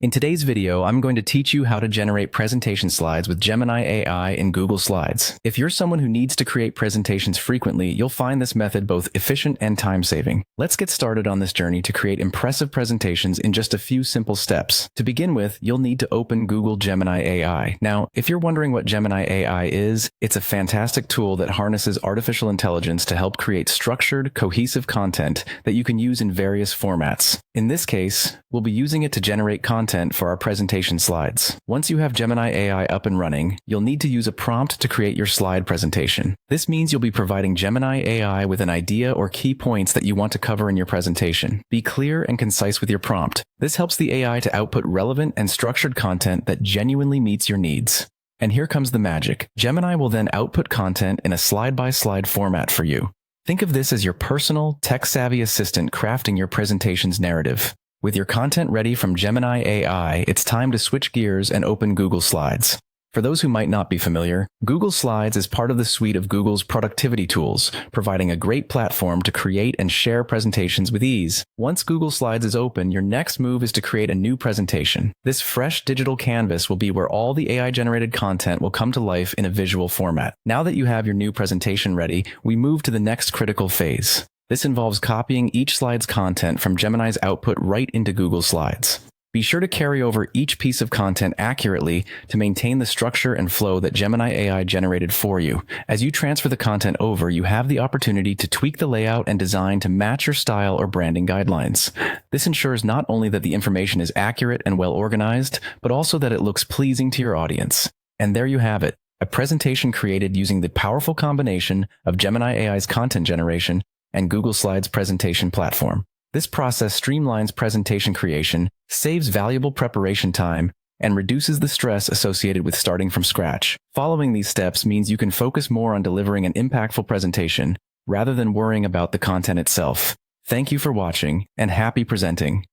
In today's video, I'm going to teach you how to generate presentation slides with Gemini AI in Google Slides. If you're someone who needs to create presentations frequently, you'll find this method both efficient and time-saving. Let's get started on this journey to create impressive presentations in just a few simple steps. To begin with, you'll need to open Google Gemini AI. Now, if you're wondering what Gemini AI is, it's a fantastic tool that harnesses artificial intelligence to help create structured, cohesive content that you can use in various formats. In this case, we'll be using it to generate content for our presentation slides. Once you have Gemini AI up and running, you'll need to use a prompt to create your slide presentation. This means you'll be providing Gemini AI with an idea or key points that you want to cover in your presentation. Be clear and concise with your prompt. This helps the AI to output relevant and structured content that genuinely meets your needs. And here comes the magic. Gemini will then output content in a slide-by-slide format for you. Think of this as your personal, tech-savvy assistant crafting your presentation's narrative. With your content ready from Gemini AI, it's time to switch gears and open Google Slides. For those who might not be familiar, Google Slides is part of the suite of Google's productivity tools, providing a great platform to create and share presentations with ease. Once Google Slides is open, your next move is to create a new presentation. This fresh digital canvas will be where all the AI-generated content will come to life in a visual format. Now that you have your new presentation ready, we move to the next critical phase. This involves copying each slide's content from Gemini's output right into Google Slides. Be sure to carry over each piece of content accurately to maintain the structure and flow that Gemini AI generated for you. As you transfer the content over, you have the opportunity to tweak the layout and design to match your style or branding guidelines. This ensures not only that the information is accurate and well organized, but also that it looks pleasing to your audience. And there you have it, a presentation created using the powerful combination of Gemini AI's content generation and Google Slides presentation platform. This process streamlines presentation creation, saves valuable preparation time, and reduces the stress associated with starting from scratch. Following these steps means you can focus more on delivering an impactful presentation rather than worrying about the content itself. Thank you for watching, and happy presenting.